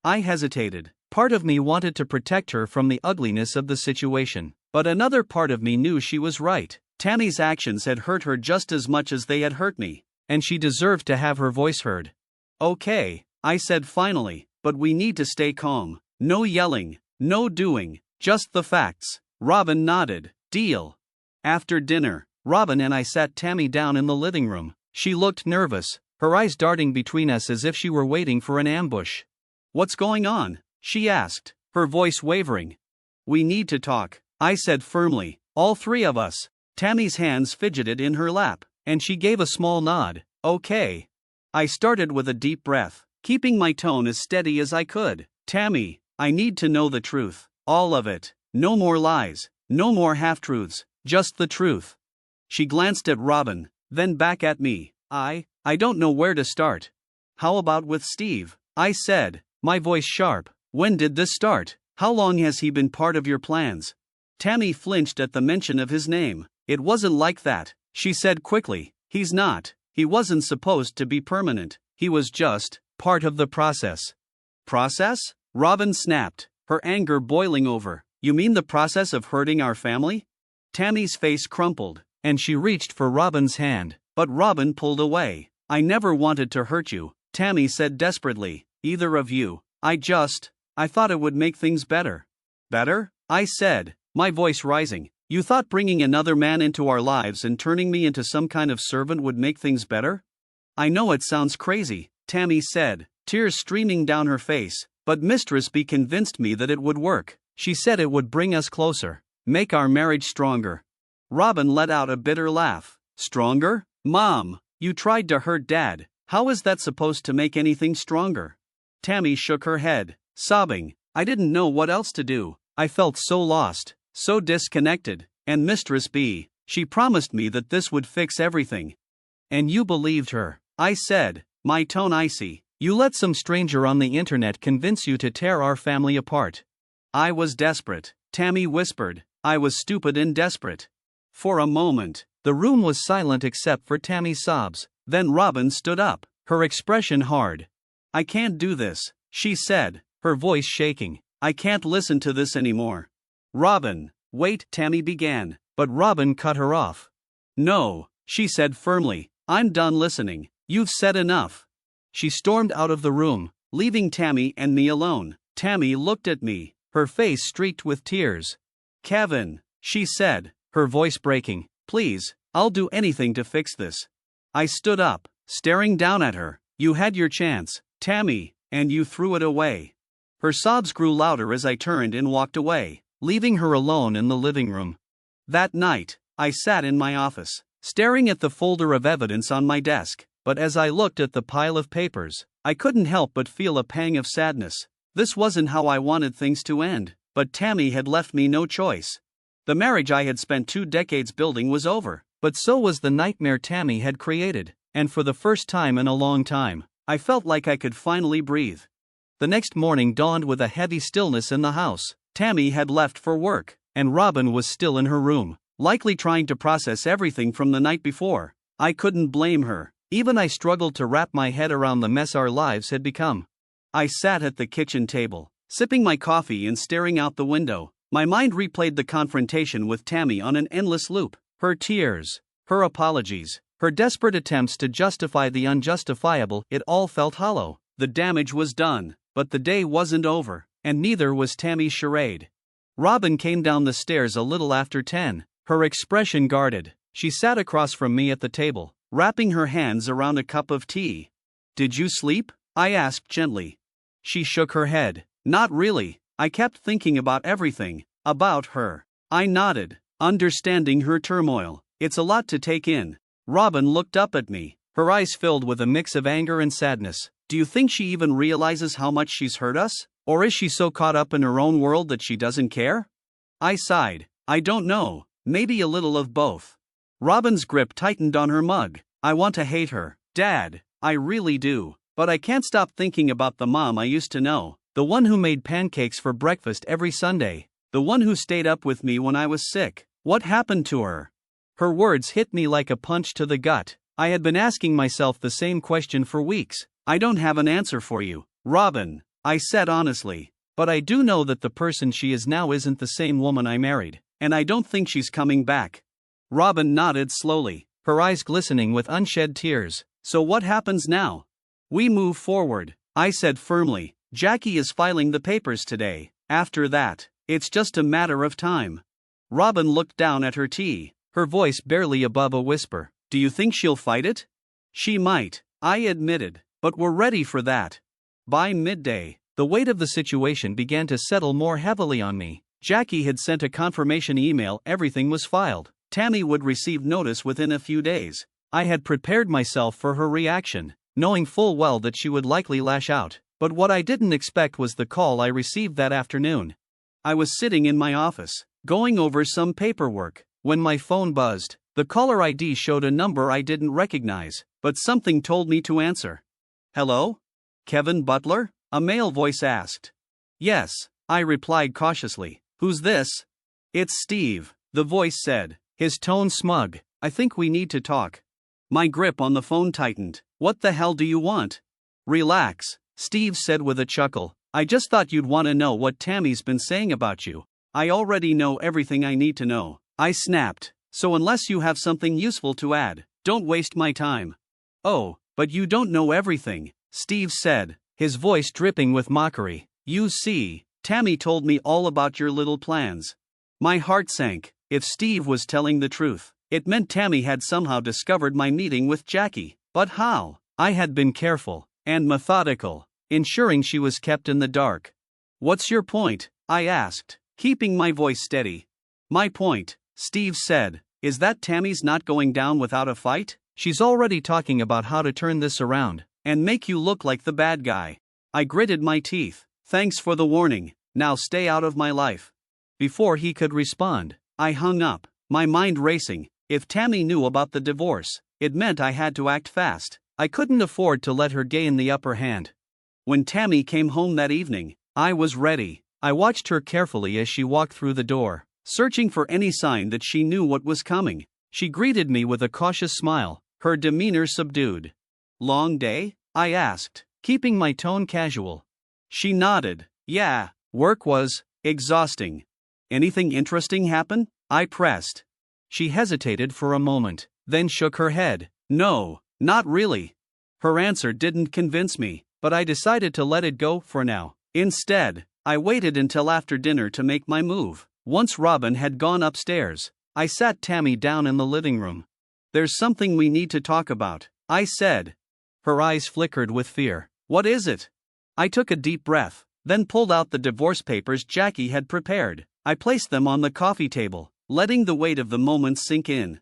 I hesitated. Part of me wanted to protect her from the ugliness of the situation, but another part of me knew she was right. Tammy's actions had hurt her just as much as they had hurt me, and she deserved to have her voice heard. Okay, I said finally, but we need to stay calm. No yelling, no doing, just the facts. Robin nodded. Deal. After dinner, Robin and I sat Tammy down in the living room. She looked nervous, her eyes darting between us as if she were waiting for an ambush. What's going on? She asked, her voice wavering. We need to talk, I said firmly, all three of us. Tammy's hands fidgeted in her lap, and she gave a small nod. Okay. I started with a deep breath, keeping my tone as steady as I could. Tammy, I need to know the truth, all of it. No more lies, no more half-truths, just the truth. She glanced at Robin, then back at me. I don't know where to start. How about with Steve? I said, my voice sharp. When did this start? How long has he been part of your plans? Tammy flinched at the mention of his name. It wasn't like that, she said quickly. He's not. He wasn't supposed to be permanent. He was just part of the process. Process? Robin snapped, her anger boiling over. You mean the process of hurting our family? Tammy's face crumpled, and she reached for Robin's hand, but Robin pulled away. I never wanted to hurt you, Tammy said desperately. Either of you. I thought it would make things better. Better? I said, my voice rising. You thought bringing another man into our lives and turning me into some kind of servant would make things better? I know it sounds crazy, Tammy said, tears streaming down her face, but Mistress B convinced me that it would work. She said it would bring us closer, make our marriage stronger. Robin let out a bitter laugh. Stronger? Mom, you tried to hurt Dad. How is that supposed to make anything stronger? Tammy shook her head, sobbing. I didn't know what else to do. I felt so lost, so disconnected, and Mistress B, she promised me that this would fix everything. And you believed her, I said, my tone icy. You let some stranger on the internet convince you to tear our family apart. I was desperate, Tammy whispered. I was stupid and desperate. For a moment, the room was silent except for Tammy's sobs. Then Robin stood up, her expression hard. I can't do this, she said, her voice shaking. I can't listen to this anymore. Robin, wait, Tammy began, but Robin cut her off. No, she said firmly, I'm done listening. You've said enough. She stormed out of the room, leaving Tammy and me alone. Tammy looked at me, her face streaked with tears. Kevin, she said, her voice breaking, please, I'll do anything to fix this. I stood up, staring down at her. You had your chance, Tammy, and you threw it away. Her sobs grew louder as I turned and walked away, leaving her alone in the living room. That night, I sat in my office, staring at the folder of evidence on my desk, but as I looked at the pile of papers, I couldn't help but feel a pang of sadness. This wasn't how I wanted things to end, but Tammy had left me no choice. The marriage I had spent 2 decades building was over, but so was the nightmare Tammy had created, and for the first time in a long time, I felt like I could finally breathe. The next morning dawned with a heavy stillness in the house. Tammy had left for work, and Robin was still in her room, likely trying to process everything from the night before. I couldn't blame her. Even I struggled to wrap my head around the mess our lives had become. I sat at the kitchen table, sipping my coffee and staring out the window. My mind replayed the confrontation with Tammy on an endless loop. Her tears, her apologies, her desperate attempts to justify the unjustifiable. It all felt hollow. The damage was done, but the day wasn't over, and neither was Tammy's charade. Robin came down the stairs a little after 10, her expression guarded. She sat across from me at the table, wrapping her hands around a cup of tea. Did you sleep? I asked gently. She shook her head. Not really. I kept thinking about everything, about her. I nodded, understanding her turmoil. It's a lot to take in. Robin looked up at me, her eyes filled with a mix of anger and sadness. Do you think she even realizes how much she's hurt us? Or is she so caught up in her own world that she doesn't care? I sighed. I don't know, maybe a little of both. Robin's grip tightened on her mug. I want to hate her, Dad, I really do. But I can't stop thinking about the mom I used to know, the one who made pancakes for breakfast every Sunday, the one who stayed up with me when I was sick. What happened to her? Her words hit me like a punch to the gut. I had been asking myself the same question for weeks. I don't have an answer for you, Robin, I said honestly. But I do know that the person she is now isn't the same woman I married, and I don't think she's coming back. Robin nodded slowly, her eyes glistening with unshed tears. So what happens now? We move forward, I said firmly. Jackie is filing the papers today. After that, it's just a matter of time. Robin looked down at her tea, her voice barely above a whisper. Do you think she'll fight it? She might, I admitted, but we're ready for that. By midday, the weight of the situation began to settle more heavily on me. Jackie had sent a confirmation email, everything was filed. Tammy would receive notice within a few days. I had prepared myself for her reaction, knowing full well that she would likely lash out. But what I didn't expect was the call I received that afternoon. I was sitting in my office, going over some paperwork, when my phone buzzed. The caller ID showed a number I didn't recognize, but something told me to answer. Hello? Kevin Butler? A male voice asked. Yes, I replied cautiously. Who's this? It's Steve, the voice said, his tone smug. I think we need to talk. My grip on the phone tightened. What the hell do you want? Relax, Steve said with a chuckle. I just thought you'd want to know what Tammy's been saying about you. I already know everything I need to know. I snapped. So unless you have something useful to add, don't waste my time. Oh, but you don't know everything, Steve said, his voice dripping with mockery. You see, Tammy told me all about your little plans. My heart sank. If Steve was telling the truth, it meant Tammy had somehow discovered my meeting with Jackie. But how? I had been careful and methodical, ensuring she was kept in the dark. What's your point? I asked, keeping my voice steady. My point, Steve said, is that Tammy's not going down without a fight. She's already talking about how to turn this around and make you look like the bad guy. I gritted my teeth. Thanks for the warning, now stay out of my life. Before he could respond, I hung up, my mind racing. If Tammy knew about the divorce, it meant I had to act fast. I couldn't afford to let her gain the upper hand. When Tammy came home that evening, I was ready. I watched her carefully as she walked through the door, searching for any sign that she knew what was coming. She greeted me with a cautious smile, her demeanor subdued. Long day? I asked, keeping my tone casual. She nodded. Yeah, work was exhausting. Anything interesting happen? I pressed. She hesitated for a moment, then shook her head. No, not really. Her answer didn't convince me, but I decided to let it go for now. Instead, I waited until after dinner to make my move. Once Robin had gone upstairs, I sat Tammy down in the living room. There's something we need to talk about, I said. Her eyes flickered with fear. What is it? I took a deep breath, then pulled out the divorce papers Jackie had prepared. I placed them on the coffee table, letting the weight of the moment sink in.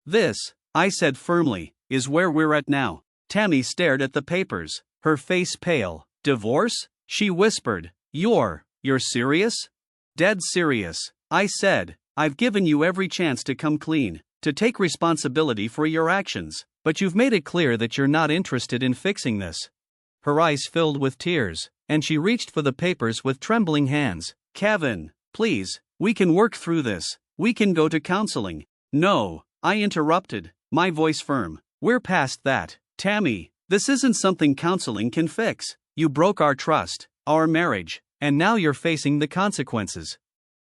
This, I said firmly, is where we're at now. Tammy stared at the papers, her face pale. Divorce? She whispered. You're serious? Dead serious, I said. I've given you every chance to come clean, to take responsibility for your actions, but you've made it clear that you're not interested in fixing this. Her eyes filled with tears, and she reached for the papers with trembling hands. Kevin, please, we can work through this. We can go to counseling. No, I interrupted, my voice firm. We're past that. Tammy, this isn't something counseling can fix. You broke our trust, our marriage, and now you're facing the consequences.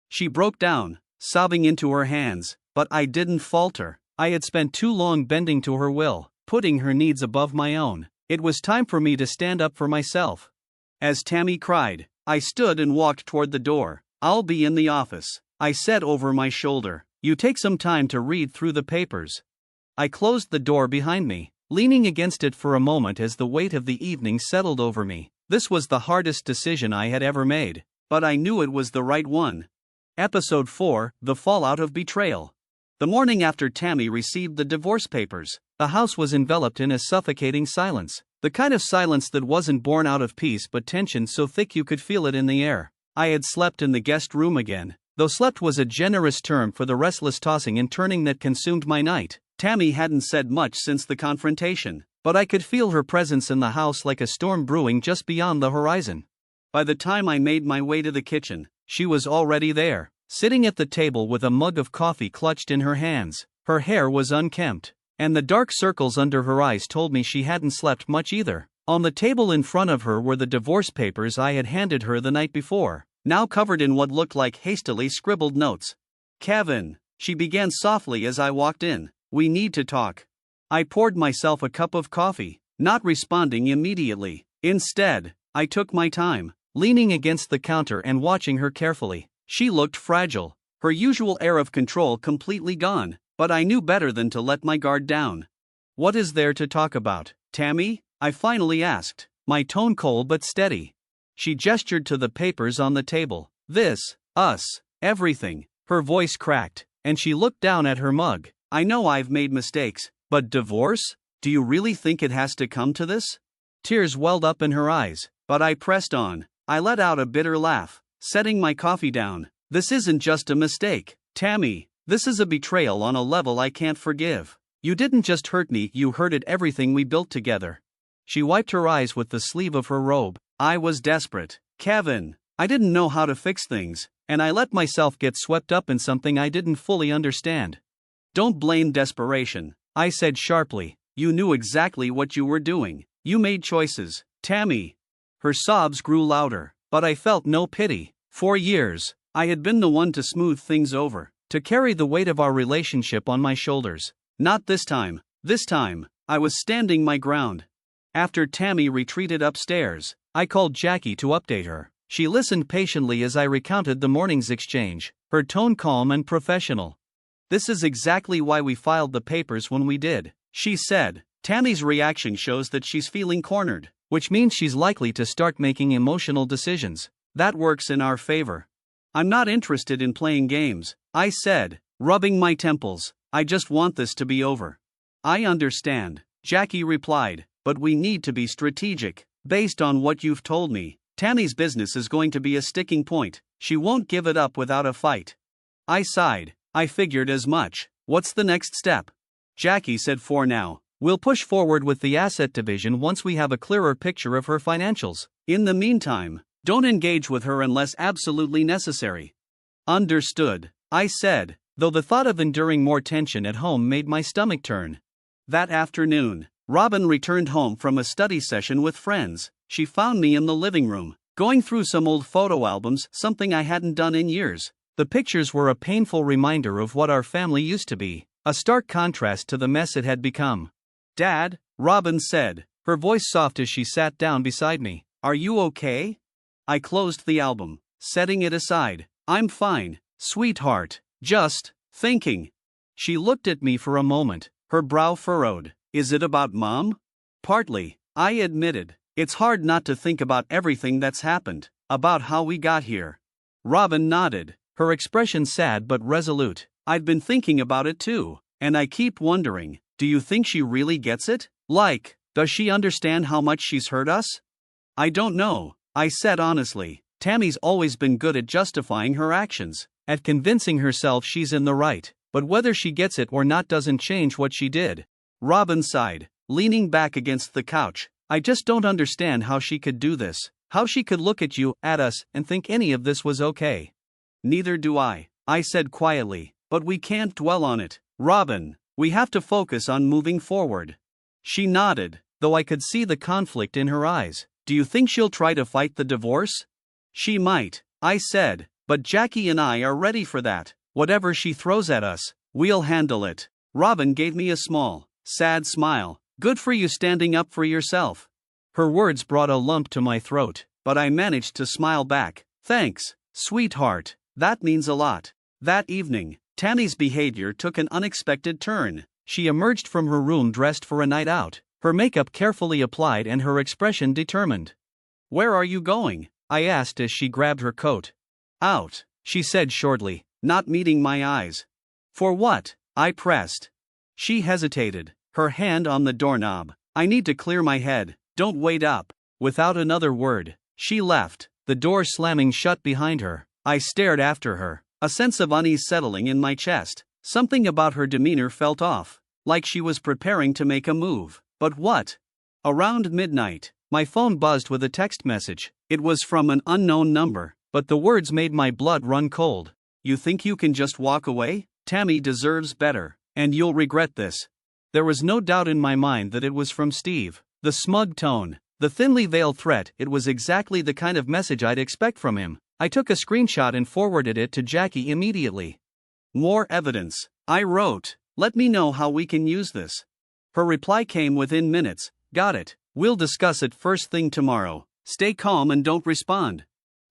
She broke down, sobbing into her hands, but I didn't falter. I had spent too long bending to her will, putting her needs above my own. It was time for me to stand up for myself. As Tammy cried, I stood and walked toward the door. I'll be in the office, I said over my shoulder. You take some time to read through the papers. I closed the door behind me, leaning against it for a moment as the weight of the evening settled over me. This was the hardest decision I had ever made, but I knew it was the right one. Episode 4, The Fallout of Betrayal. The morning after Tammy received the divorce papers, the house was enveloped in a suffocating silence. The kind of silence that wasn't born out of peace but tension so thick you could feel it in the air. I had slept in the guest room again, though slept was a generous term for the restless tossing and turning that consumed my night. Tammy hadn't said much since the confrontation, but I could feel her presence in the house like a storm brewing just beyond the horizon. By the time I made my way to the kitchen, she was already there, sitting at the table with a mug of coffee clutched in her hands. Her hair was unkempt, and the dark circles under her eyes told me she hadn't slept much either. On the table in front of her were the divorce papers I had handed her the night before, now covered in what looked like hastily scribbled notes. "Kevin," she began softly as I walked in, "we need to talk." I poured myself a cup of coffee, not responding immediately. Instead, I took my time, leaning against the counter and watching her carefully. She looked fragile, her usual air of control completely gone, but I knew better than to let my guard down. "What is there to talk about, Tammy?" I finally asked, my tone cold but steady. She gestured to the papers on the table. "This, us, everything." Her voice cracked, and she looked down at her mug. "I know I've made mistakes, but divorce? Do you really think it has to come to this?" Tears welled up in her eyes, but I pressed on. I let out a bitter laugh, setting my coffee down. "This isn't just a mistake, Tammy. This is a betrayal on a level I can't forgive. You didn't just hurt me, you hurted everything we built together." She wiped her eyes with the sleeve of her robe. "I was desperate, Kevin. I didn't know how to fix things, and I let myself get swept up in something I didn't fully understand." "Don't blame desperation," I said sharply. "You knew exactly what you were doing. You made choices, Tammy." Her sobs grew louder, but I felt no pity. For years, I had been the one to smooth things over, to carry the weight of our relationship on my shoulders. Not this time. This time, I was standing my ground. After Tammy retreated upstairs, I called Jackie to update her. She listened patiently as I recounted the morning's exchange, her tone calm and professional. "This is exactly why we filed the papers when we did," she said. "Tammy's reaction shows that she's feeling cornered, which means she's likely to start making emotional decisions. That works in our favor." "I'm not interested in playing games," I said, rubbing my temples. "I just want this to be over." "I understand," Jackie replied, "but we need to be strategic. Based on what you've told me, Tammy's business is going to be a sticking point. She won't give it up without a fight." I sighed. I figured as much. "What's the next step?" Jackie said, "For now, we'll push forward with the asset division once we have a clearer picture of her financials. In the meantime, don't engage with her unless absolutely necessary." "Understood," I said, though the thought of enduring more tension at home made my stomach turn. That afternoon, Robin returned home from a study session with friends. She found me in the living room, going through some old photo albums, something I hadn't done in years. The pictures were a painful reminder of what our family used to be, a stark contrast to the mess it had become. "Dad," Robin said, her voice soft as she sat down beside me, "are you okay?" I closed the album, setting it aside. "I'm fine, sweetheart, just thinking." She looked at me for a moment, her brow furrowed. "Is it about Mom?" "Partly," I admitted. "It's hard not to think about everything that's happened, about how we got here." Robin nodded, her expression sad but resolute. "I've been thinking about it too, and I keep wondering, do you think she really gets it? Like, does she understand how much she's hurt us?" "I don't know," I said honestly. "Tammy's always been good at justifying her actions, at convincing herself she's in the right, but whether she gets it or not doesn't change what she did." Robin sighed, leaning back against the couch. "I just don't understand how she could do this, how she could look at you, at us, and think any of this was okay." "Neither do I said quietly, "but we can't dwell on it, Robin. We have to focus on moving forward." She nodded, though I could see the conflict in her eyes. "Do you think she'll try to fight the divorce?" "She might," I said, "but Jackie and I are ready for that. Whatever she throws at us, we'll handle it." Robin gave me a small, sad smile. "Good for you standing up for yourself." Her words brought a lump to my throat, but I managed to smile back. "Thanks, sweetheart, that means a lot." That evening, Tammy's behavior took an unexpected turn. She emerged from her room dressed for a night out, her makeup carefully applied and her expression determined. "Where are you going?" I asked as she grabbed her coat. "Out," she said shortly, not meeting my eyes. "For what?" I pressed. She hesitated, her hand on the doorknob. "I need to clear my head, don't wait up." Without another word, she left, the door slamming shut behind her. I stared after her, a sense of unease settling in my chest. Something about her demeanor felt off, like she was preparing to make a move. But what? Around midnight, my phone buzzed with a text message. It was from an unknown number, but the words made my blood run cold. "You think you can just walk away? Tammy deserves better, and you'll regret this." There was no doubt in my mind that it was from Steve. The smug tone, The thinly veiled threat, it was exactly the kind of message I'd expect from him. I took a screenshot and forwarded it to Jackie immediately. More evidence, I wrote. Let me know how we can use this. Her reply came within minutes. Got it. We'll discuss it first thing tomorrow. Stay calm and don't respond.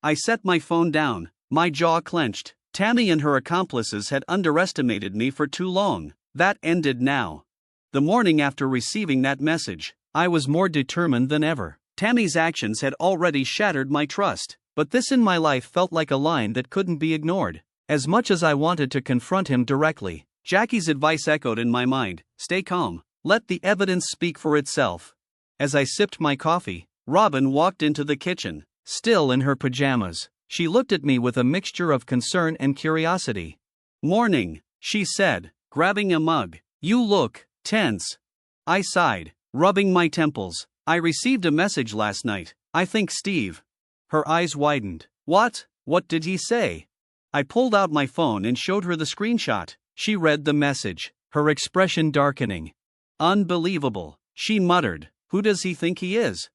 I set my phone down, my jaw clenched. Tammy and her accomplices had underestimated me for too long. That ended now. The morning after receiving that message, I was more determined than ever. Tammy's actions had already shattered my trust, but this in my life felt like a line that couldn't be ignored. As much as I wanted to confront him directly, Jackie's advice echoed in my mind. Stay calm. Let the evidence speak for itself. As I sipped my coffee, Robin walked into the kitchen, still in her pajamas. She looked at me with a mixture of concern and curiosity. Morning, she said, grabbing a mug. You look tense. I sighed, rubbing my temples. I received a message last night. I think Steve. Her eyes widened. What? What did he say? I pulled out my phone and showed her the screenshot. She read the message, her expression darkening. Unbelievable, she muttered. Who does he think he is?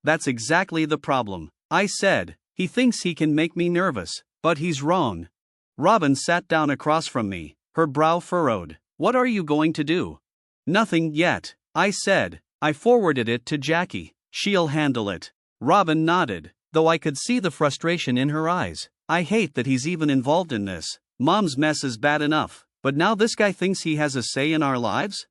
That's exactly the problem, I said. He thinks he can make me nervous, but he's wrong. Robin sat down across from me, her brow furrowed. What are you going to do? Nothing yet, I said. I forwarded it to Jackie. She'll handle it. Robin nodded, though I could see the frustration in her eyes. I hate that he's even involved in this. Mom's mess is bad enough, but now this guy thinks he has a say in our lives?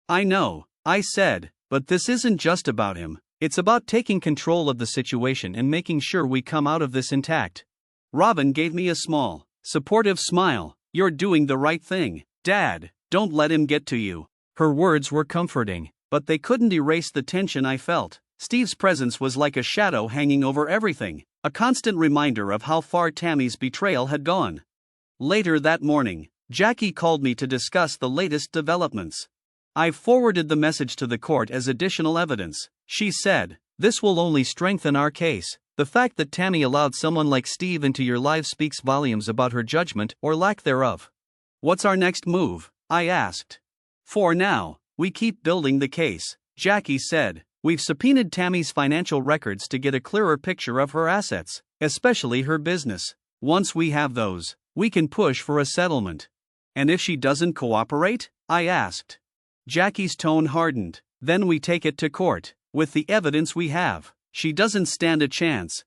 I know, I said, but this isn't just about him. It's about taking control of the situation and making sure we come out of this intact. Robin gave me a small, supportive smile. You're doing the right thing, Dad. Don't let him get to you. Her words were comforting, but they couldn't erase the tension I felt. Steve's presence was like a shadow hanging over everything, a constant reminder of how far Tammy's betrayal had gone. Later that morning, Jackie called me to discuss the latest developments. I've forwarded the message to the court as additional evidence, she said. This will only strengthen our case. The fact that Tammy allowed someone like Steve into your life speaks volumes about her judgment or lack thereof. What's our next move? I asked. For now, we keep building the case, Jackie said. We've subpoenaed Tammy's financial records to get a clearer picture of her assets, especially her business. Once we have those, we can push for a settlement. And if she doesn't cooperate? I asked. Jackie's tone hardened. Then we take it to court. With the evidence we have, she doesn't stand a chance.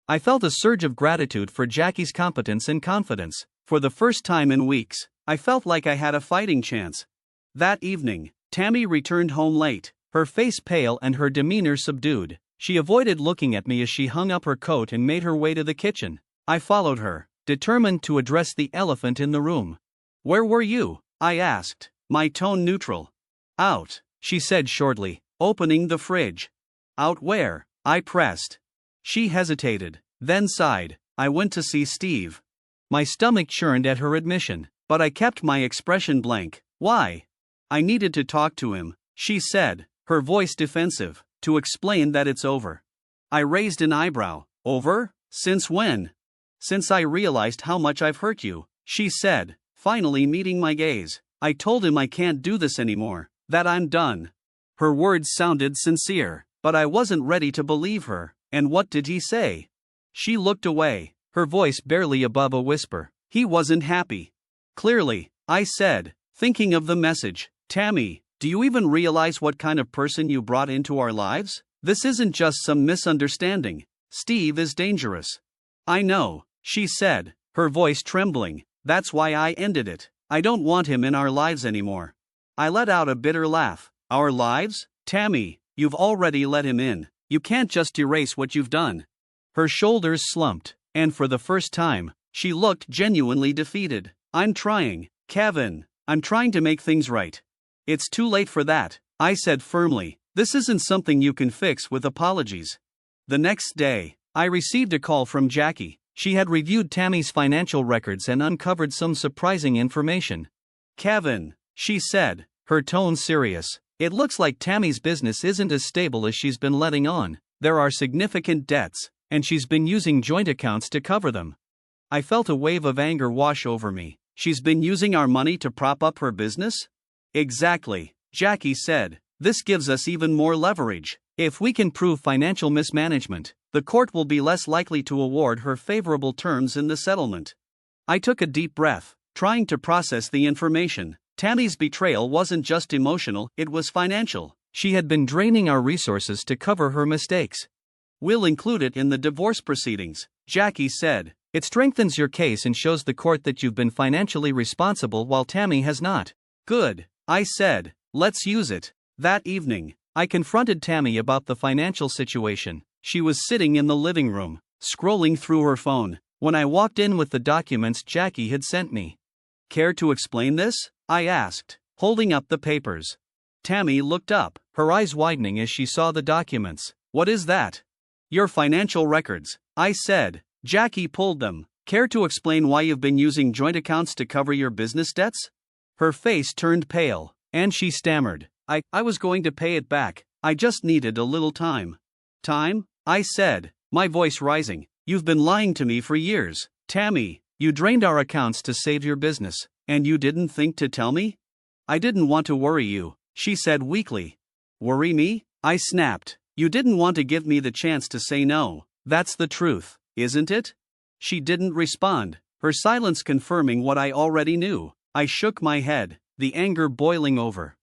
I felt a surge of gratitude for Jackie's competence and confidence. For the first time in weeks, I felt like I had a fighting chance. That evening, Tammy returned home late, her face pale and her demeanor subdued. She avoided looking at me as she hung up her coat and made her way to the kitchen. I followed her, determined to address the elephant in the room. Where were you? I asked, my tone neutral. Out, she said shortly, opening the fridge. Out where? I pressed. She hesitated, then sighed. I went to see Steve. My stomach churned at her admission, but I kept my expression blank. Why? I needed to talk to him, she said, her voice defensive, to explain that it's over. I raised an eyebrow. Over? Since when? Since I realized how much I've hurt you, she said, finally meeting my gaze. I told him I can't do this anymore, that I'm done. Her words sounded sincere, but I wasn't ready to believe her. And what did he say? She looked away, her voice barely above a whisper. He wasn't happy. Clearly, I said, thinking of the message. Tammy, do you even realize what kind of person you brought into our lives? This isn't just some misunderstanding. Steve is dangerous. I know, she said, her voice trembling. That's why I ended it. I don't want him in our lives anymore. I let out a bitter laugh. Our lives? Tammy, you've already let him in. You can't just erase what you've done. Her shoulders slumped, and for the first time, she looked genuinely defeated. I'm trying, Kevin. I'm trying to make things right. It's too late for that, I said firmly. This isn't something you can fix with apologies. The next day, I received a call from Jackie. She had reviewed Tammy's financial records and uncovered some surprising information. Kevin, she said, her tone serious. It looks like Tammy's business isn't as stable as she's been letting on. There are significant debts, and she's been using joint accounts to cover them. I felt a wave of anger wash over me. She's been using our money to prop up her business? Exactly, Jackie said. This gives us even more leverage. If we can prove financial mismanagement, the court will be less likely to award her favorable terms in the settlement. I took a deep breath, trying to process the information. Tammy's betrayal wasn't just emotional, it was financial. She had been draining our resources to cover her mistakes. We'll include it in the divorce proceedings, Jackie said. It strengthens your case and shows the court that you've been financially responsible while Tammy has not. Good, I said. Let's use it. That evening, I confronted Tammy about the financial situation. She was sitting in the living room, scrolling through her phone, when I walked in with the documents Jackie had sent me. Care to explain this? I asked, holding up the papers. Tammy looked up, her eyes widening as she saw the documents. What is that? Your financial records, I said. Jackie pulled them. Care to explain why you've been using joint accounts to cover your business debts? Her face turned pale, and she stammered. I was going to pay it back. I just needed a little time. Time? I said, my voice rising. You've been lying to me for years, Tammy. You drained our accounts to save your business, and you didn't think to tell me? I didn't want to worry you, she said weakly. Worry me? I snapped. You didn't want to give me the chance to say no. That's the truth, isn't it? She didn't respond, her silence confirming what I already knew. I shook my head, the anger boiling over.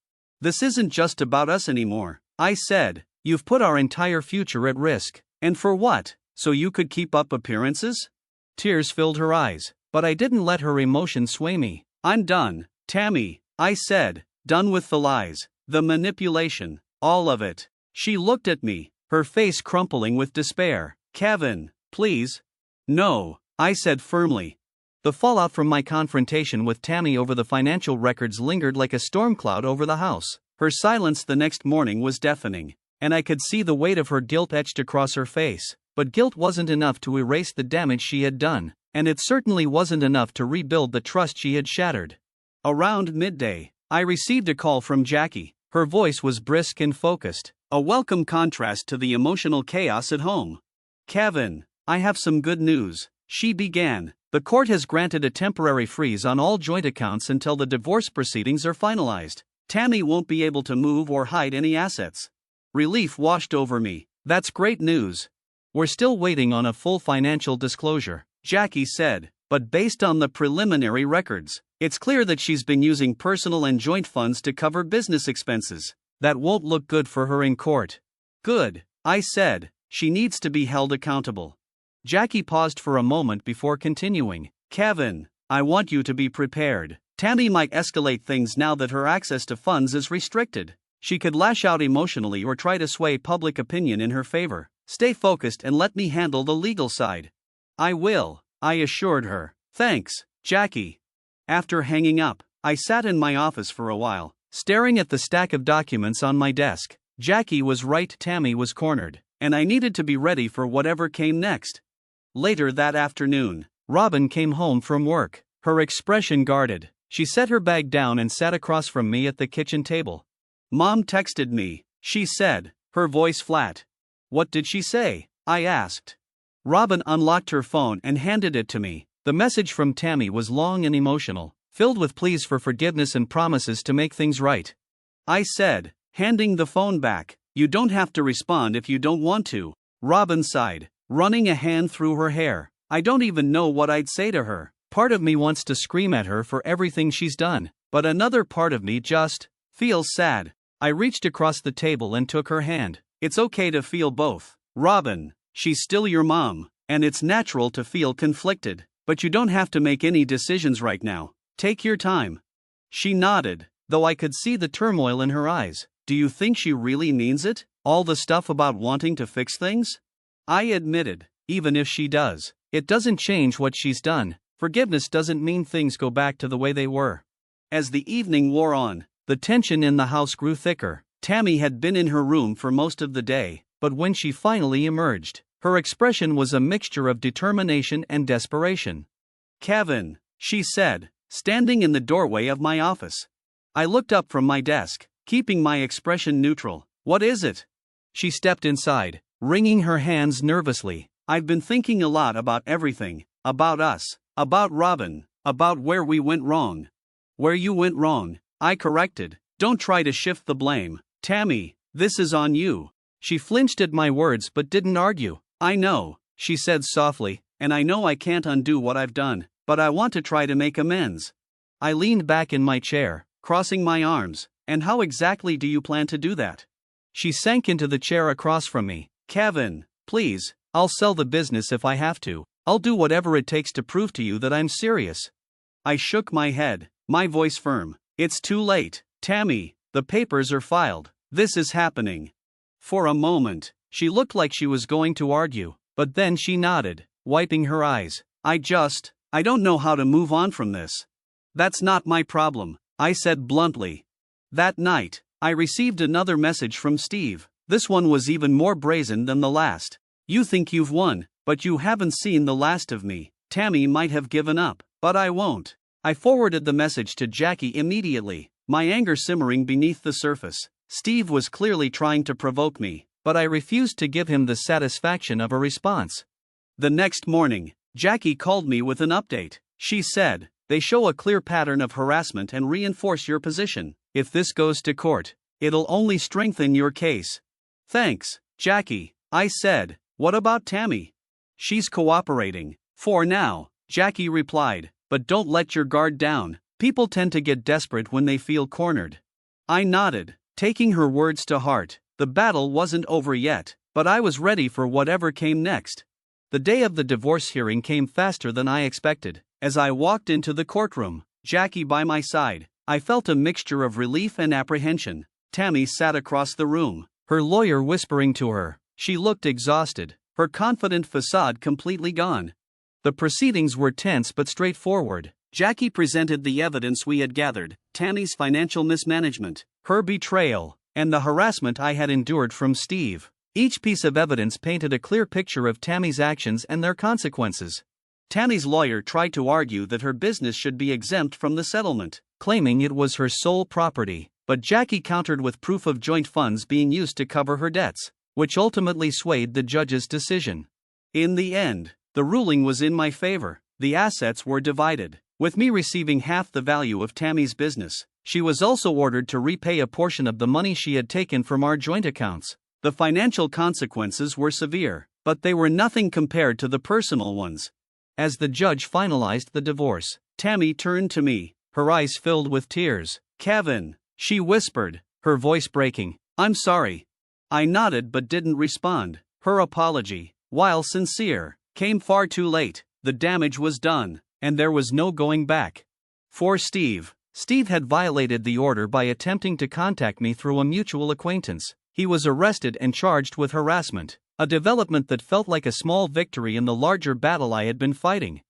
This isn't just about us anymore, I said. You've put our entire future at risk. And for what? So you could keep up appearances? Tears filled her eyes, but I didn't let her emotion sway me. I'm done, Tammy, I said. Done with the lies, the manipulation, all of it. She looked at me, her face crumpling with despair. Kevin, please. No, I said firmly. The fallout from my confrontation with Tammy over the financial records lingered like a storm cloud over the house. Her silence the next morning was deafening, and I could see the weight of her guilt etched across her face. But guilt wasn't enough to erase the damage she had done, and it certainly wasn't enough to rebuild the trust she had shattered. Around midday, I received a call from Jackie. Her voice was brisk and focused, a welcome contrast to the emotional chaos at home. Kevin, I have some good news, she began. The court has granted a temporary freeze on all joint accounts until the divorce proceedings are finalized. Tammy won't be able to move or hide any assets. Relief washed over me. That's great news. We're still waiting on a full financial disclosure, Jackie said, but based on the preliminary records, it's clear that she's been using personal and joint funds to cover business expenses. That won't look good for her in court. Good, I said. She needs to be held accountable. Jackie paused for a moment before continuing. Kevin, I want you to be prepared. Tammy might escalate things now that her access to funds is restricted. She could lash out emotionally or try to sway public opinion in her favor. Stay focused and let me handle the legal side. I will, I assured her. Thanks, Jackie. After hanging up, I sat in my office for a while, staring at the stack of documents on my desk. Jackie was right, Tammy was cornered, and I needed to be ready for whatever came next. Later that afternoon, Robin came home from work, her expression guarded. She set her bag down and sat across from me at the kitchen table. Mom texted me, she said, her voice flat. What did she say? I asked. Robin unlocked her phone and handed it to me. The message from Tammy was long and emotional, filled with pleas for forgiveness and promises to make things right. I said, handing the phone back, you don't have to respond if you don't want to. Robin sighed, running a hand through her hair. I don't even know what I'd say to her. Part of me wants to scream at her for everything she's done, but another part of me just feels sad. I reached across the table and took her hand. It's okay to feel both, Robin. She's still your mom, and it's natural to feel conflicted, but you don't have to make any decisions right now. Take your time. She nodded, though I could see the turmoil in her eyes. Do you think she really means it? All the stuff about wanting to fix things? I admitted, even if she does, it doesn't change what she's done. Forgiveness doesn't mean things go back to the way they were. As the evening wore on, the tension in the house grew thicker. Tammy had been in her room for most of the day, but when she finally emerged, her expression was a mixture of determination and desperation. Kevin, she said, standing in the doorway of my office. I looked up from my desk, keeping my expression neutral. What is it? She stepped inside, wringing her hands nervously. I've been thinking a lot about everything, about us, about Robin, about where we went wrong. Where you went wrong, I corrected. Don't try to shift the blame. Tammy, this is on you. She flinched at my words but didn't argue. I know, she said softly, and I know I can't undo what I've done, but I want to try to make amends. I leaned back in my chair, crossing my arms. And how exactly do you plan to do that? She sank into the chair across from me. Kevin, please, I'll sell the business if I have to. I'll do whatever it takes to prove to you that I'm serious. I shook my head, my voice firm. It's too late, Tammy, the papers are filed. This is happening. For a moment, she looked like she was going to argue, but then she nodded, wiping her eyes. I don't know how to move on from this. That's not my problem, I said bluntly. That night, I received another message from Steve. This one was even more brazen than the last. You think you've won, but you haven't seen the last of me. Tammy might have given up, but I won't. I forwarded the message to Jackie immediately, my anger simmering beneath the surface. Steve was clearly trying to provoke me, but I refused to give him the satisfaction of a response. The next morning, Jackie called me with an update. She said, "They show a clear pattern of harassment and reinforce your position. If this goes to court, it'll only strengthen your case." Thanks, Jackie, I said. What about Tammy? She's cooperating. For now, Jackie replied, but don't let your guard down. People tend to get desperate when they feel cornered. I nodded, taking her words to heart. The battle wasn't over yet, but I was ready for whatever came next. The day of the divorce hearing came faster than I expected. As I walked into the courtroom, Jackie by my side, I felt a mixture of relief and apprehension. Tammy sat across the room, her lawyer whispering to her. She looked exhausted, her confident facade completely gone. The proceedings were tense but straightforward. Jackie presented the evidence we had gathered, Tammy's financial mismanagement, her betrayal, and the harassment I had endured from Steve. Each piece of evidence painted a clear picture of Tammy's actions and their consequences. Tammy's lawyer tried to argue that her business should be exempt from the settlement, claiming it was her sole property, but Jackie countered with proof of joint funds being used to cover her debts, which ultimately swayed the judge's decision. In the end, the ruling was in my favor. The assets were divided, with me receiving half the value of Tammy's business. She was also ordered to repay a portion of the money she had taken from our joint accounts. The financial consequences were severe, but they were nothing compared to the personal ones. As the judge finalized the divorce, Tammy turned to me, her eyes filled with tears. Kevin, she whispered, her voice breaking, I'm sorry. I nodded but didn't respond. Her apology, while sincere, came far too late. The damage was done, and there was no going back. For Steve had violated the order by attempting to contact me through a mutual acquaintance. He was arrested and charged with harassment, a development that felt like a small victory in the larger battle I had been fighting.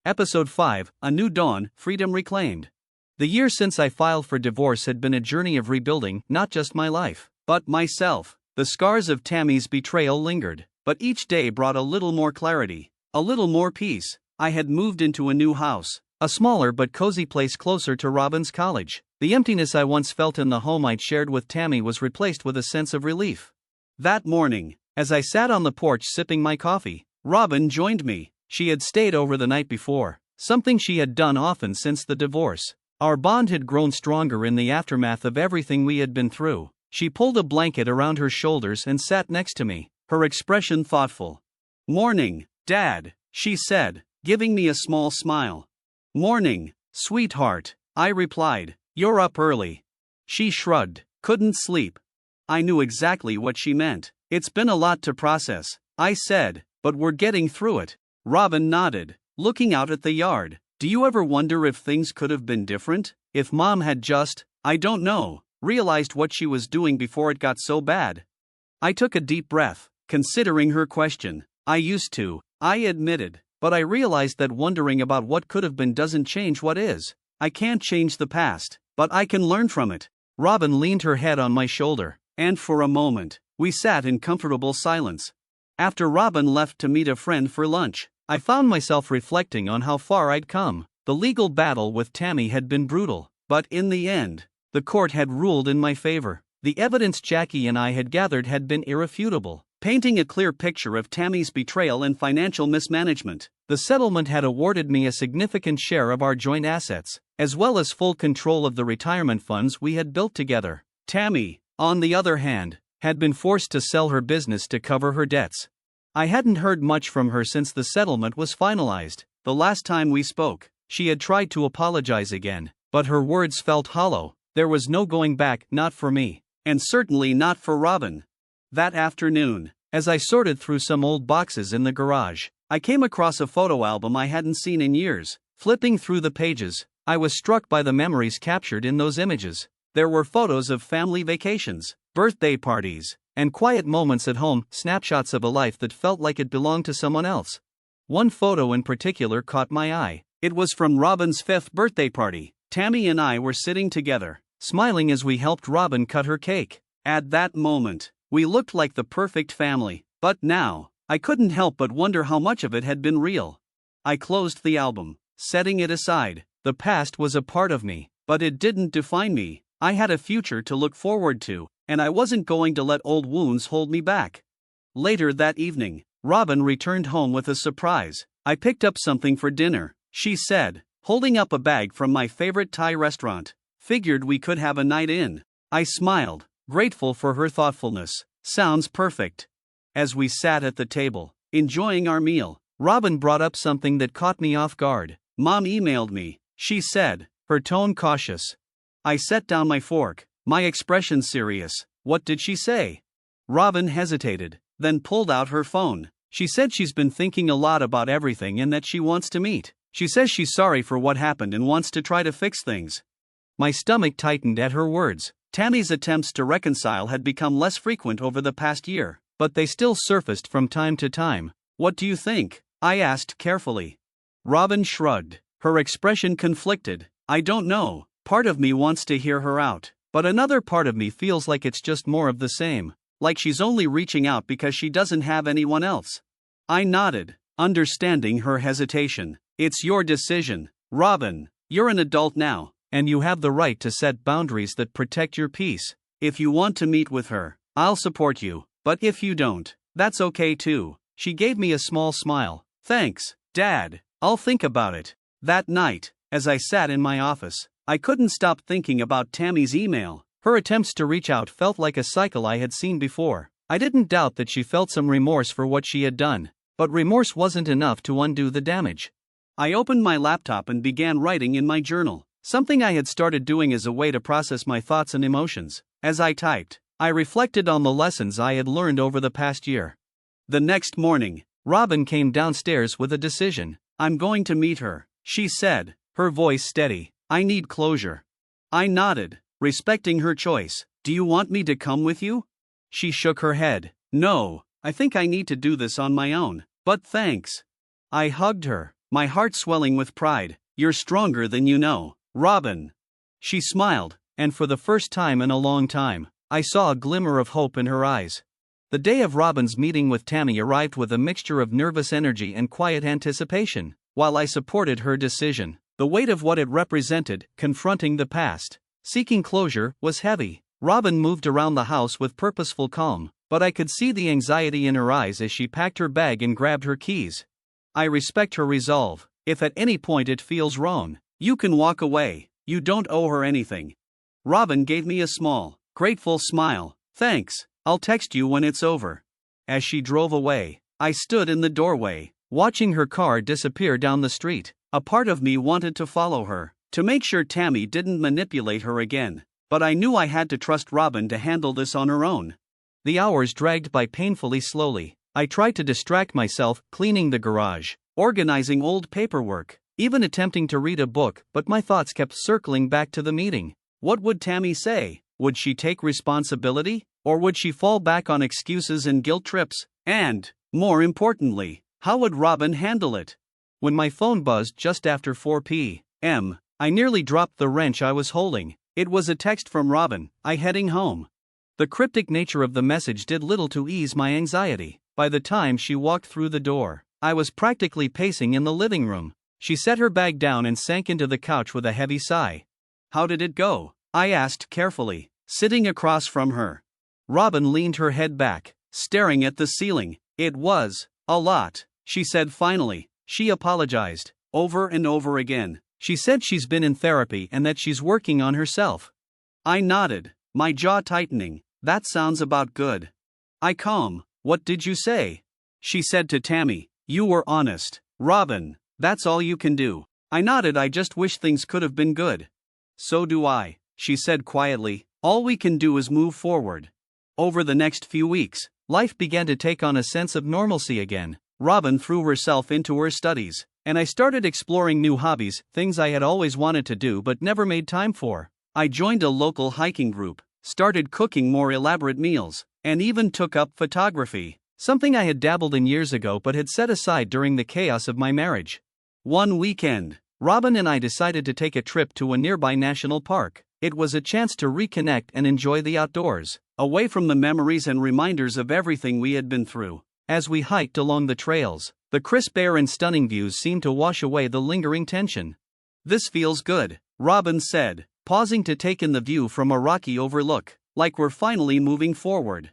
Episode 5, A New Dawn, Freedom Reclaimed. The year since I filed for divorce had been a journey of rebuilding not just my life, but myself. The scars of Tammy's betrayal lingered, but each day brought a little more clarity, a little more peace. I had moved into a new house, a smaller but cozy place closer to Robin's college. The emptiness I once felt in the home I'd shared with Tammy was replaced with a sense of relief. That morning, as I sat on the porch sipping my coffee, Robin joined me. She had stayed over the night before, something she had done often since the divorce. Our bond had grown stronger in the aftermath of everything we had been through. She pulled a blanket around her shoulders and sat next to me, her expression thoughtful. Morning, Dad, she said, giving me a small smile. Morning, sweetheart, I replied. You're up early. She shrugged. Couldn't sleep. I knew exactly what she meant. It's been a lot to process, I said, but we're getting through it. Robin nodded, looking out at the yard. Do you ever wonder if things could have been different? If Mom had just, I don't know, realized what she was doing before it got so bad? I took a deep breath, considering her question. I used to, I admitted, but I realized that wondering about what could have been doesn't change what is. I can't change the past, but I can learn from it. Robin leaned her head on my shoulder, and for a moment, we sat in comfortable silence. After Robin left to meet a friend for lunch, I found myself reflecting on how far I'd come. The legal battle with Tammy had been brutal, but in the end, the court had ruled in my favor. The evidence Jackie and I had gathered had been irrefutable, painting a clear picture of Tammy's betrayal and financial mismanagement. The settlement had awarded me a significant share of our joint assets, as well as full control of the retirement funds we had built together. Tammy, on the other hand, had been forced to sell her business to cover her debts. I hadn't heard much from her since the settlement was finalized. The last time we spoke, she had tried to apologize again, but her words felt hollow. There was no going back, not for me, and certainly not for Robin. That afternoon, as I sorted through some old boxes in the garage, I came across a photo album I hadn't seen in years. Flipping through the pages, I was struck by the memories captured in those images. There were photos of family vacations, birthday parties, and quiet moments at home, snapshots of a life that felt like it belonged to someone else. One photo in particular caught my eye. It was from Robin's 5th birthday party. Tammy and I were sitting together, smiling as we helped Robin cut her cake. At that moment, we looked like the perfect family, but now, I couldn't help but wonder how much of it had been real. I closed the album, setting it aside. The past was a part of me, but it didn't define me. I had a future to look forward to, and I wasn't going to let old wounds hold me back. Later that evening, Robin returned home with a surprise. I picked up something for dinner, she said, holding up a bag from my favorite Thai restaurant. Figured we could have a night in. I smiled, grateful for her thoughtfulness. Sounds perfect. As we sat at the table, enjoying our meal, Robin brought up something that caught me off guard. Mom emailed me, she said, her tone cautious. I set down my fork, my expression serious. What did she say? Robin hesitated, then pulled out her phone. She said she's been thinking a lot about everything and that she wants to meet. She says she's sorry for what happened and wants to try to fix things. My stomach tightened at her words. Tammy's attempts to reconcile had become less frequent over the past year, but they still surfaced from time to time. What do you think? I asked carefully. Robin shrugged, her expression conflicted. I don't know. Part of me wants to hear her out, but another part of me feels like it's just more of the same, like she's only reaching out because she doesn't have anyone else. I nodded, understanding her hesitation. It's your decision, Robin. You're an adult now, and you have the right to set boundaries that protect your peace. If you want to meet with her, I'll support you, but if you don't, that's okay too. She gave me a small smile. Thanks, Dad. I'll think about it. That night, as I sat in my office, I couldn't stop thinking about Tammy's email. Her attempts to reach out felt like a cycle I had seen before. I didn't doubt that she felt some remorse for what she had done, but remorse wasn't enough to undo the damage. I opened my laptop and began writing in my journal, something I had started doing as a way to process my thoughts and emotions. As I typed, I reflected on the lessons I had learned over the past year. The next morning, Robin came downstairs with a decision. I'm going to meet her, she said, her voice steady. I need closure. I nodded, respecting her choice. Do you want me to come with you? She shook her head. No, I think I need to do this on my own, but thanks. I hugged her, my heart swelling with pride. You're stronger than you know, Robin. She smiled, and for the first time in a long time, I saw a glimmer of hope in her eyes. The day of Robin's meeting with Tammy arrived with a mixture of nervous energy and quiet anticipation. While I supported her decision, the weight of what it represented, confronting the past, seeking closure, was heavy. Robin moved around the house with purposeful calm, but I could see the anxiety in her eyes as she packed her bag and grabbed her keys. I respect her resolve. If at any point it feels wrong, you can walk away. You don't owe her anything. Robin gave me a small, grateful smile. Thanks, I'll text you when it's over. As she drove away, I stood in the doorway, watching her car disappear down the street. A part of me wanted to follow her, to make sure Tammy didn't manipulate her again, but I knew I had to trust Robin to handle this on her own. The hours dragged by painfully slowly. I tried to distract myself, cleaning the garage, organizing old paperwork, even attempting to read a book, but my thoughts kept circling back to the meeting. What would Tammy say? Would she take responsibility, or would she fall back on excuses and guilt trips? And, more importantly, how would Robin handle it? When my phone buzzed just after 4 p.m., I nearly dropped the wrench I was holding. It was a text from Robin. I'm heading home. The cryptic nature of the message did little to ease my anxiety. By the time she walked through the door, I was practically pacing in the living room. She set her bag down and sank into the couch with a heavy sigh. How did it go? I asked carefully, sitting across from her. Robin leaned her head back, staring at the ceiling. It was a lot, she said finally. She apologized, over and over again. She said she's been in therapy and that she's working on herself. I nodded, my jaw tightening. That sounds about good. I calm. What did you say? She said to Tammy, you were honest. Robin, that's all you can do. I nodded. I just wish things could have been good. So do I, she said quietly. All we can do is move forward. Over the next few weeks, life began to take on a sense of normalcy again. Robin threw herself into her studies, and I started exploring new hobbies, things I had always wanted to do but never made time for. I joined a local hiking group, started cooking more elaborate meals, and even took up photography, something I had dabbled in years ago but had set aside during the chaos of my marriage. One weekend, Robin and I decided to take a trip to a nearby national park. It was a chance to reconnect and enjoy the outdoors, away from the memories and reminders of everything we had been through. As we hiked along the trails, the crisp air and stunning views seemed to wash away the lingering tension. This feels good, Robin said, pausing to take in the view from a rocky overlook, like we're finally moving forward.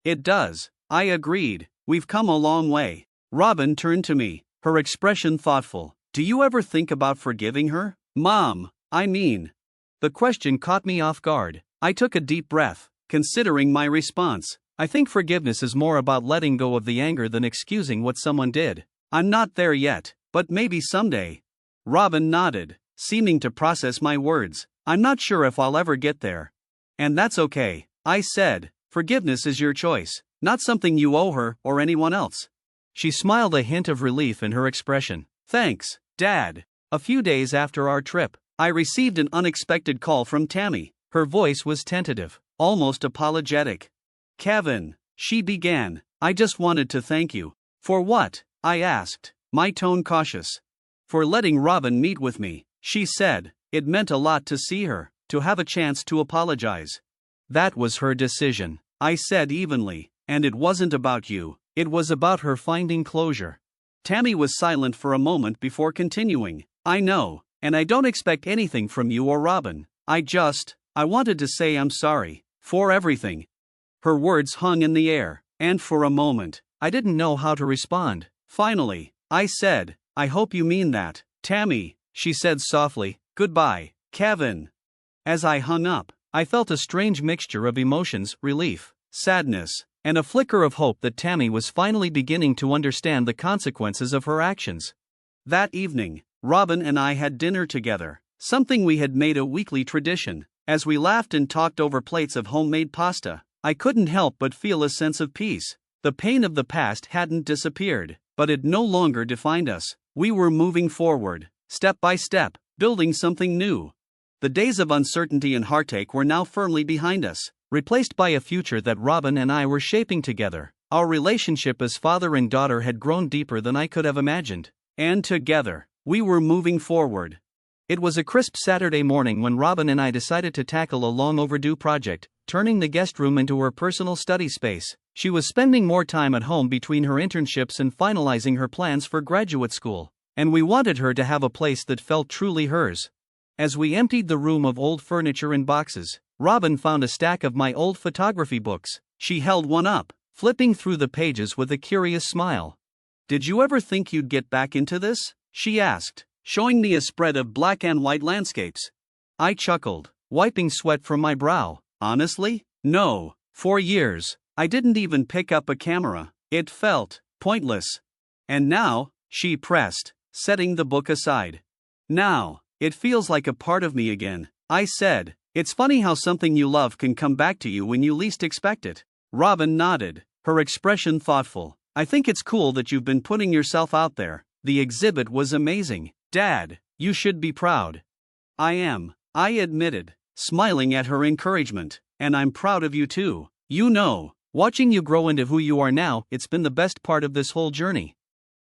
It does, I agreed. We've come a long way. Robin turned to me, her expression thoughtful. Do you ever think about forgiving her? Mom, I mean. The question caught me off guard. I took a deep breath, considering my response. I think forgiveness is more about letting go of the anger than excusing what someone did. I'm not there yet, but maybe someday. Robin nodded, seeming to process my words. I'm not sure if I'll ever get there. And that's okay, I said. Forgiveness is your choice, not something you owe her or anyone else. She smiled, a hint of relief in her expression. Thanks, Dad. A few days after our trip, I received an unexpected call from Tammy. Her voice was tentative, almost apologetic. Kevin, she began, I just wanted to thank you. For what? I asked, my tone cautious. For letting Robin meet with me, she said. It meant a lot to see her, to have a chance to apologize. That was her decision, I said evenly, and it wasn't about you, it was about her finding closure. Tammy was silent for a moment before continuing. I know, and I don't expect anything from you or Robin. I wanted to say I'm sorry, for everything. Her words hung in the air, and for a moment, I didn't know how to respond. Finally, I said, I hope you mean that, Tammy, she said softly. Goodbye, Kevin. As I hung up, I felt a strange mixture of emotions, relief, sadness, and a flicker of hope that Tammy was finally beginning to understand the consequences of her actions. That evening, Robin and I had dinner together, something we had made a weekly tradition. As we laughed and talked over plates of homemade pasta, I couldn't help but feel a sense of peace. The pain of the past hadn't disappeared, but it no longer defined us. We were moving forward, step by step, building something new. The days of uncertainty and heartache were now firmly behind us, replaced by a future that Robin and I were shaping together. Our relationship as father and daughter had grown deeper than I could have imagined, and together, we were moving forward. It was a crisp Saturday morning when Robin and I decided to tackle a long overdue project, turning the guest room into her personal study space. She was spending more time at home between her internships and finalizing her plans for graduate school, and we wanted her to have a place that felt truly hers. As we emptied the room of old furniture and boxes, Robin found a stack of my old photography books. She held one up, flipping through the pages with a curious smile. Did you ever think you'd get back into this? She asked, showing me a spread of black and white landscapes. I chuckled, wiping sweat from my brow. Honestly? No. For years, I didn't even pick up a camera. It felt pointless. And now, she pressed, setting the book aside. Now, it feels like a part of me again, I said. It's funny how something you love can come back to you when you least expect it. Robin nodded, her expression thoughtful. I think it's cool that you've been putting yourself out there. The exhibit was amazing. Dad, you should be proud. I am, I admitted, smiling at her encouragement. And I'm proud of you too. You know, watching you grow into who you are now, it's been the best part of this whole journey.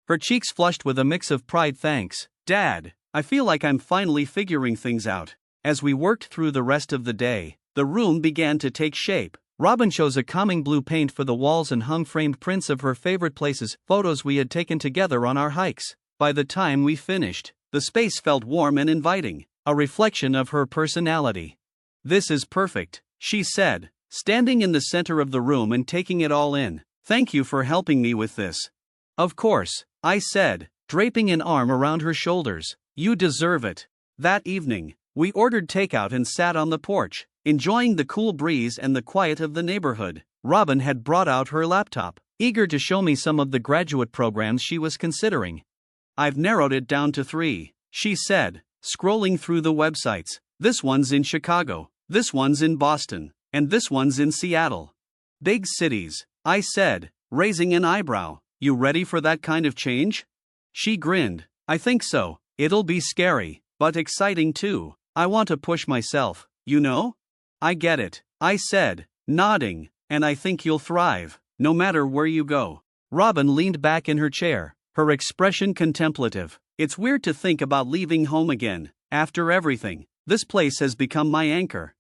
Her cheeks flushed with a mix of pride. Thanks, Dad. I feel like I'm finally figuring things out. As we worked through the rest of the day, the room began to take shape. Robin chose a calming blue paint for the walls and hung framed prints of her favorite places, photos we had taken together on our hikes. By the time we finished, the space felt warm and inviting, a reflection of her personality. This is perfect, she said, standing in the center of the room and taking it all in. Thank you for helping me with this. Of course, I said, draping an arm around her shoulders. You deserve it. That evening, we ordered takeout and sat on the porch, enjoying the cool breeze and the quiet of the neighborhood. Robin had brought out her laptop, eager to show me some of the graduate programs she was considering. "I've narrowed it down to 3, she said, scrolling through the websites. "This one's in Chicago, this one's in Boston, and this one's in Seattle." "Big cities," I said, raising an eyebrow. "You ready for that kind of change?" She grinned. "I think so. It'll be scary, but exciting too. I want to push myself, you know?" "I get it," I said, nodding, "and I think you'll thrive, no matter where you go." Robin leaned back in her chair, her expression contemplative. "It's weird to think about leaving home again, after everything. This place has become my anchor."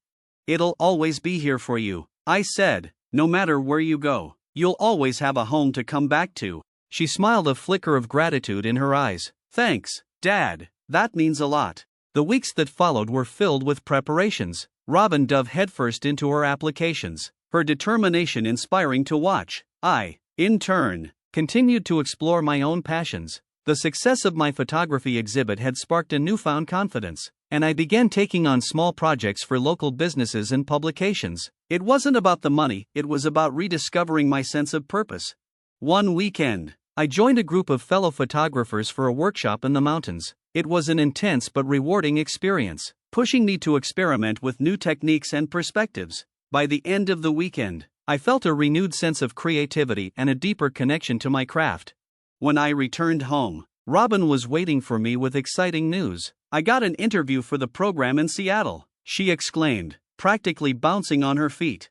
"It'll always be here for you," I said, "no matter where you go. You'll always have a home to come back to." She smiled, a flicker of gratitude in her eyes. "Thanks, Dad, that means a lot." The weeks that followed were filled with preparations. Robin dove headfirst into her applications, her determination inspiring to watch. I, in turn, continued to explore my own passions. The success of my photography exhibit had sparked a newfound confidence, and I began taking on small projects for local businesses and publications. It wasn't about the money, it was about rediscovering my sense of purpose. One weekend, I joined a group of fellow photographers for a workshop in the mountains. It was an intense but rewarding experience, pushing me to experiment with new techniques and perspectives. By the end of the weekend, I felt a renewed sense of creativity and a deeper connection to my craft. When I returned home, Robin was waiting for me with exciting news. "I got an interview for the program in Seattle," she exclaimed, practically bouncing on her feet.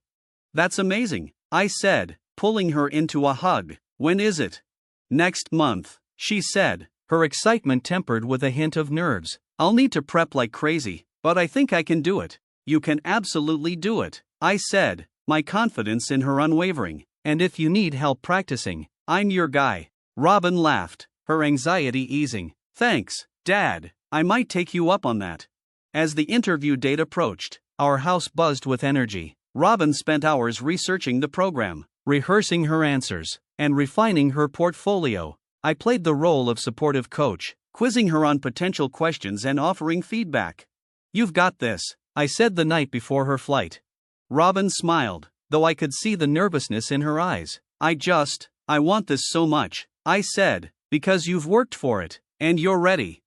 "That's amazing," I said, pulling her into a hug. "When is it?" "Next month," she said, her excitement tempered with a hint of nerves. "I'll need to prep like crazy, but I think I can do it." "You can absolutely do it," I said, my confidence in her unwavering. "And if you need help practicing, I'm your guy." Robin laughed, her anxiety easing. "Thanks, Dad, I might take you up on that." As the interview date approached, our house buzzed with energy. Robin spent hours researching the program, rehearsing her answers, and refining her portfolio. I played the role of supportive coach, quizzing her on potential questions and offering feedback. "You've got this," I said the night before her flight. Robin smiled, though I could see the nervousness in her eyes. I want this so much," I said, "because you've worked for it, and you're ready."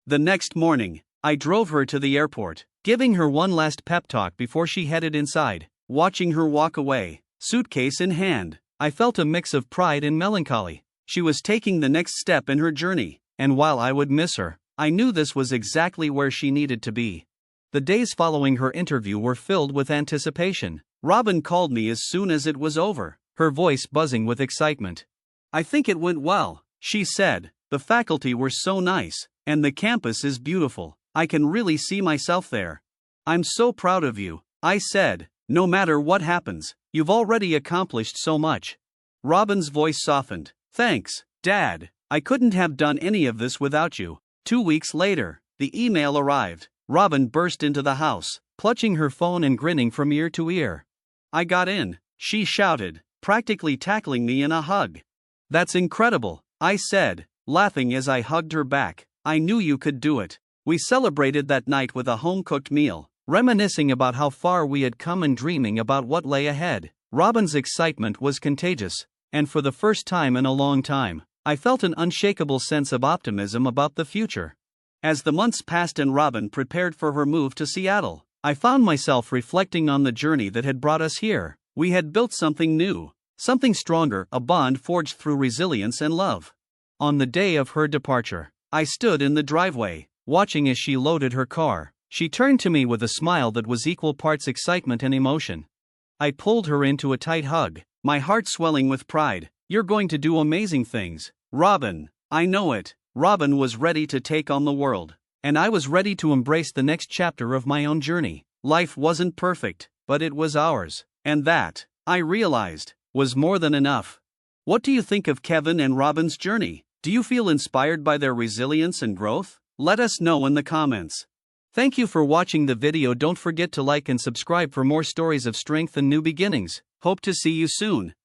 The next morning, I drove her to the airport, giving her one last pep talk before she headed inside. Watching her walk away, suitcase in hand, I felt a mix of pride and melancholy. She was taking the next step in her journey, and while I would miss her, I knew this was exactly where she needed to be. The days following her interview were filled with anticipation. Robin called me as soon as it was over, her voice buzzing with excitement. "I think it went well," she said. "The faculty were so nice, and the campus is beautiful. I can really see myself there." "I'm so proud of you," I said. "No matter what happens, you've already accomplished so much." Robin's voice softened. "Thanks, Dad. I couldn't have done any of this without you." 2 weeks later, the email arrived. Robin burst into the house, clutching her phone and grinning from ear to ear. "I got in," she shouted, practically tackling me in a hug. "That's incredible," I said, laughing as I hugged her back. "I knew you could do it." We celebrated that night with a home-cooked meal, reminiscing about how far we had come and dreaming about what lay ahead. Robin's excitement was contagious, and for the first time in a long time, I felt an unshakable sense of optimism about the future. As the months passed and Robin prepared for her move to Seattle, I found myself reflecting on the journey that had brought us here. We had built something new, something stronger, a bond forged through resilience and love. On the day of her departure, I stood in the driveway, watching as she loaded her car. She turned to me with a smile that was equal parts excitement and emotion. I pulled her into a tight hug, my heart swelling with pride. "You're going to do amazing things, Robin." "I know it." Robin was ready to take on the world, and I was ready to embrace the next chapter of my own journey. Life wasn't perfect, but it was ours, and that, I realized, was more than enough. What do you think of Kevin and Robin's journey? Do you feel inspired by their resilience and growth? Let us know in the comments. Thank you for watching the video. Don't forget to like and subscribe for more stories of strength and new beginnings. Hope to see you soon.